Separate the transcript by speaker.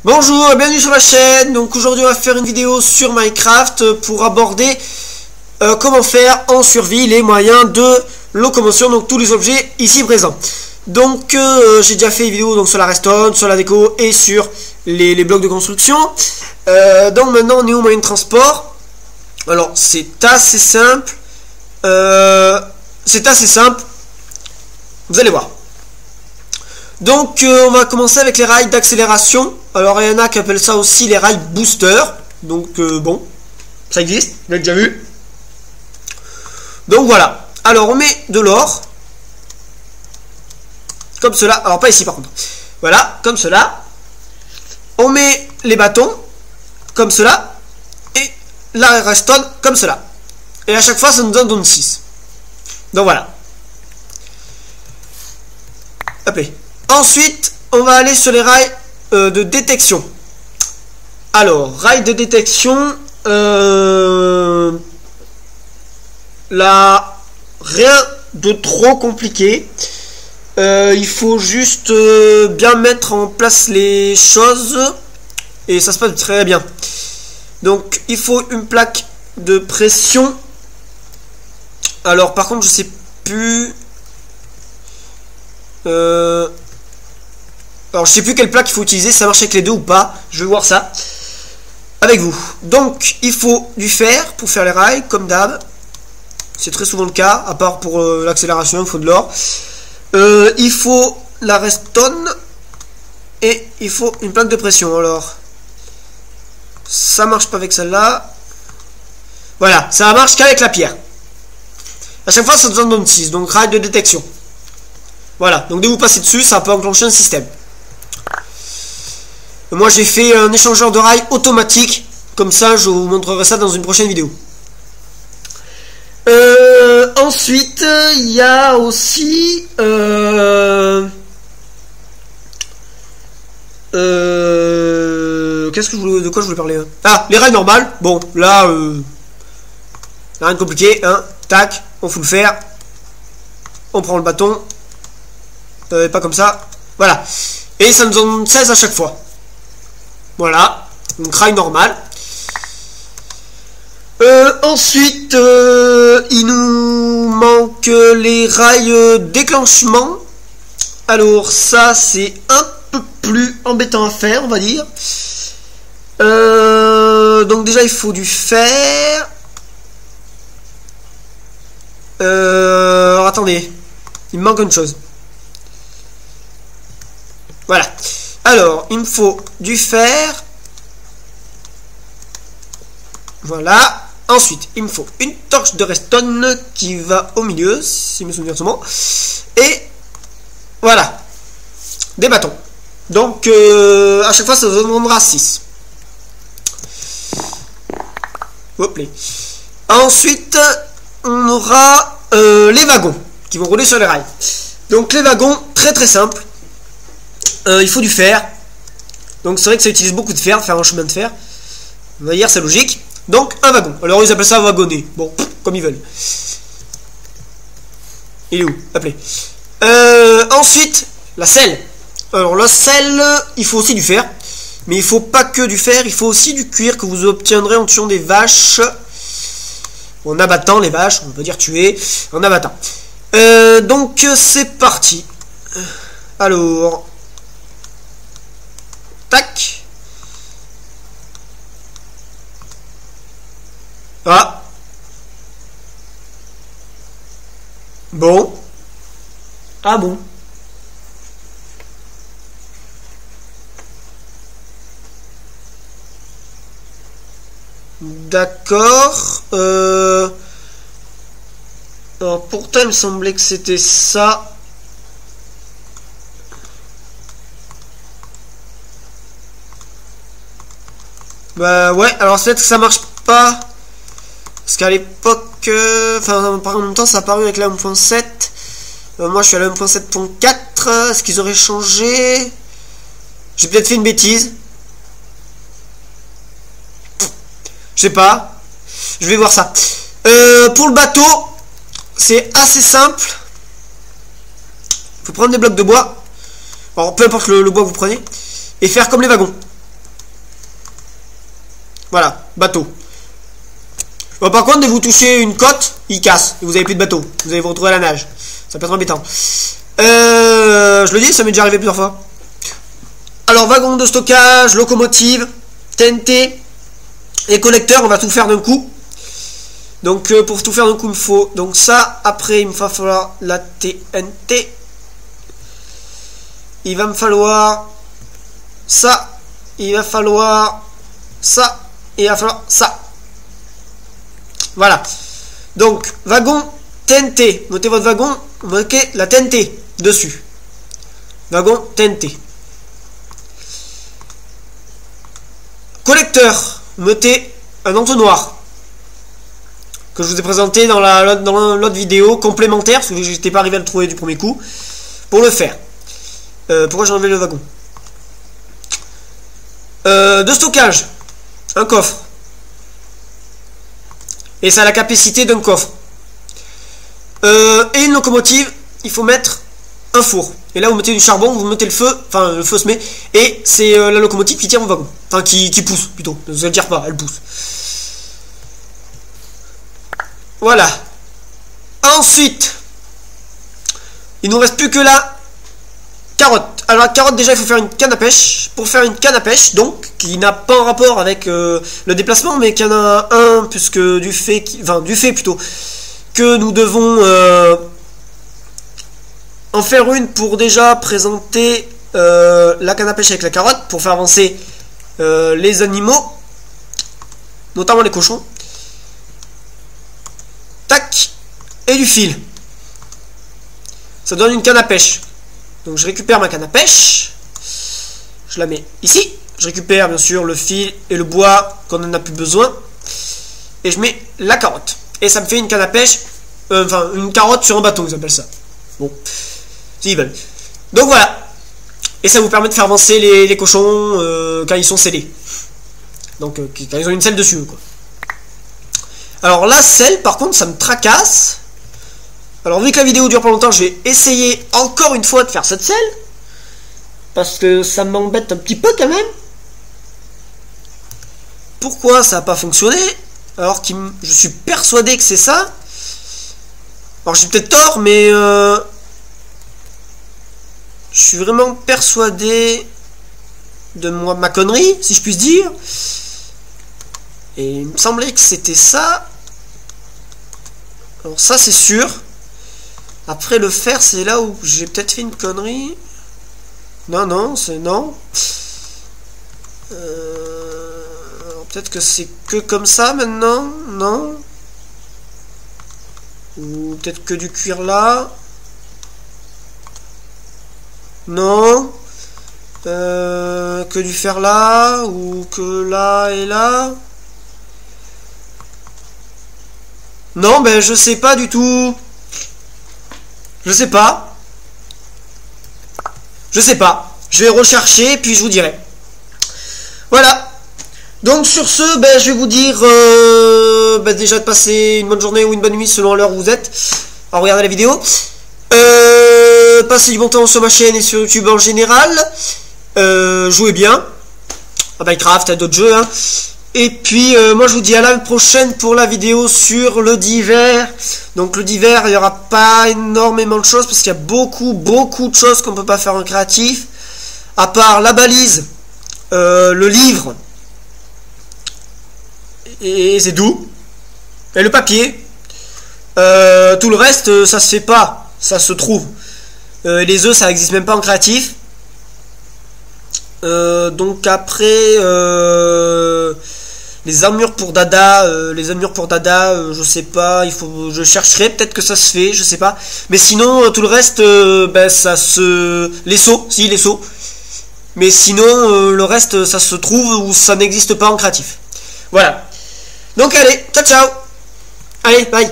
Speaker 1: Bonjour et bienvenue sur la chaîne. Donc aujourd'hui on va faire une vidéo sur Minecraft pour aborder comment faire en survie les moyens de locomotion, donc tous les objets ici présents. Donc j'ai déjà fait une vidéo donc sur la redstone, sur la déco et sur les blocs de construction. Donc maintenant on est au moyen de transport. Alors c'est assez simple. Vous allez voir. Donc on va commencer avec les rails d'accélération. Alors il y en a qui appellent ça aussi les rails booster. Donc bon, ça existe, vous l'avez déjà vu. Donc voilà. Alors on met de l'or. Comme cela. Alors pas ici par contre. Voilà, comme cela. On met les bâtons. Comme cela. Et la redstone comme cela. Et à chaque fois ça nous donne 6. Donc voilà. Appelez. Ensuite, on va aller sur les rails de détection. Alors, rails de détection, là, rien de trop compliqué. Il faut juste bien mettre en place les choses et ça se passe très bien. Donc, il faut une plaque de pression. Alors, par contre, je sais plus. Alors je sais plus quelle plaque il faut utiliser, ça marche avec les deux ou pas, je vais voir ça avec vous. Donc il faut du fer pour faire les rails, comme d'hab. C'est très souvent le cas, à part pour l'accélération, il faut de l'or. Il faut la redstone et il faut une plaque de pression. Alors ça marche pas avec celle-là. Voilà, ça marche qu'avec la pierre. À chaque fois ça nous donne 6, donc rail de détection. Voilà, donc dès que vous passez dessus, ça peut enclencher un système. Moi j'ai fait un échangeur de rails automatique. Comme ça je vous montrerai ça dans une prochaine vidéo. Ensuite il y a aussi de quoi je voulais parler, hein. Ah, les rails normales. Bon là rien de compliqué, hein. Tac, on fout le fer. On prend le bâton. Pas comme ça. Voilà. Et ça nous donne 16 à chaque fois. Voilà, donc rail normal. Ensuite, il nous manque les rails déclenchement. Alors ça, c'est un peu plus embêtant à faire, on va dire. Donc déjà, il faut du fer. Alors attendez, il me manque une chose. Voilà. Alors, il me faut du fer. Voilà. Ensuite, il me faut une torche de redstone qui va au milieu, si mes souvenirs sont bons. Et voilà. Des bâtons. Donc, à chaque fois, ça nous donnera 6. Hop là. Ensuite, on aura les wagons qui vont rouler sur les rails. Donc, les wagons, très très simple. Il faut du fer. Donc c'est vrai que ça utilise beaucoup de fer, faire un chemin de fer. On va dire c'est logique. Donc un wagon. Alors ils appellent ça wagonner. Bon, comme ils veulent. Il est où? Appelez. Ensuite, la selle. Alors la selle, il faut aussi du fer. Mais il faut pas que du fer, il faut aussi du cuir que vous obtiendrez en tuant des vaches. En abattant les vaches, on peut dire tuer. En abattant. Donc c'est parti. Alors... Tac. Ah. Bon. Ah bon. D'accord. Alors pourtant il me semblait que c'était ça. Bah ouais, alors c'est peut-être que ça marche pas. Parce qu'à l'époque, enfin en même temps ça a apparu avec la 1.7. Moi je suis à la 1.7.4. Est-ce qu'ils auraient changé? J'ai peut-être fait une bêtise. Je sais pas. Je vais voir ça. Pour le bateau, c'est assez simple. Il faut prendre des blocs de bois. Alors peu importe le bois que vous prenez. Et faire comme les wagons. Voilà, bateau. Bon, par contre, dès que vous touchez une côte, il casse. Et vous avez plus de bateau. Vous allez vous retrouver à la nage. Ça peut être embêtant. Je le dis, ça m'est déjà arrivé plusieurs fois. Alors, wagon de stockage, locomotive, TNT et collecteur, on va tout faire d'un coup. Donc, pour tout faire d'un coup, il me faut donc ça. Après, il me va falloir la TNT. Il va me falloir ça. Il va falloir ça. Et il va falloir ça. Voilà. Donc, wagon TNT. Notez votre wagon. Marquez la TNT dessus. Wagon TNT. Collecteur. Mettez un entonnoir que je vous ai présenté dans l'autre vidéo complémentaire, parce que je n'étais pas arrivé à le trouver du premier coup, pour le faire. Pourquoi j'ai enlevé le wagon? De stockage. Un coffre. Et ça a la capacité d'un coffre. Et une locomotive, il faut mettre un four. Et là, vous mettez du charbon, vous mettez le feu, enfin, le feu se met, et c'est la locomotive qui tient mon wagon. Enfin, qui pousse, plutôt. Ne vous tire pas, elle pousse. Voilà. Ensuite, il nous reste plus que la carotte. Alors, la carotte, déjà, il faut faire une canne à pêche. Pour faire une canne à pêche, donc, qui n'a pas un rapport avec le déplacement, mais qu'il y en a un, puisque du fait plutôt, que nous devons en faire une pour déjà présenter la canne à pêche avec la carotte, pour faire avancer les animaux, notamment les cochons. Tac. Et du fil. Ça donne une canne à pêche. Donc je récupère ma canne à pêche. Je la mets ici. Je récupère bien sûr le fil et le bois qu'on n'en a plus besoin. Et je mets la carotte. Et ça me fait une canne à pêche. Enfin, une carotte sur un bateau, ils appellent ça. Bon. S'ils veulent. Donc voilà. Et ça vous permet de faire avancer les cochons quand ils sont scellés. Donc quand ils ont une selle dessus, quoi. Alors la selle, par contre, ça me tracasse. Alors vu que la vidéo dure pas longtemps, je vais essayer encore une fois de faire cette selle. Parce que ça m'embête un petit peu quand même. Pourquoi ça n'a pas fonctionné? Alors que je suis persuadé que c'est ça. Alors j'ai peut-être tort, mais je suis vraiment persuadé de ma connerie, si je puis dire. Et il me semblait que c'était ça. Alors ça c'est sûr. Après le faire, c'est là où j'ai peut-être fait une connerie. Non, c'est non. Peut-être que c'est que comme ça maintenant. Non. Ou peut-être que du cuir là. Non. Que du fer là. Ou que là et là. Non, ben je sais pas du tout. Je sais pas. Je vais rechercher puis je vous dirai. Voilà. Donc sur ce, ben, je vais vous dire déjà de passer une bonne journée ou une bonne nuit selon l'heure où vous êtes à regarder la vidéo. Passez du bon temps sur ma chaîne et sur YouTube en général. Jouez bien. À Minecraft, à d'autres jeux. Hein. Et puis moi je vous dis à la prochaine pour la vidéo sur le d'hiver. Donc le d'hiver, il n'y aura pas énormément de choses parce qu'il y a beaucoup de choses qu'on ne peut pas faire en créatif. À part la balise, le livre, et c'est tout. Et le papier. Tout le reste, ça se fait pas. Ça se trouve. Les œufs, ça n'existe même pas en créatif. Donc après... les armures pour Dada, je sais pas, je chercherai, peut-être que ça se fait, je sais pas. Mais sinon, tout le reste, les seaux. Mais sinon, le reste, ça se trouve ou ça n'existe pas en créatif. Voilà. Donc allez, ciao. Allez, bye.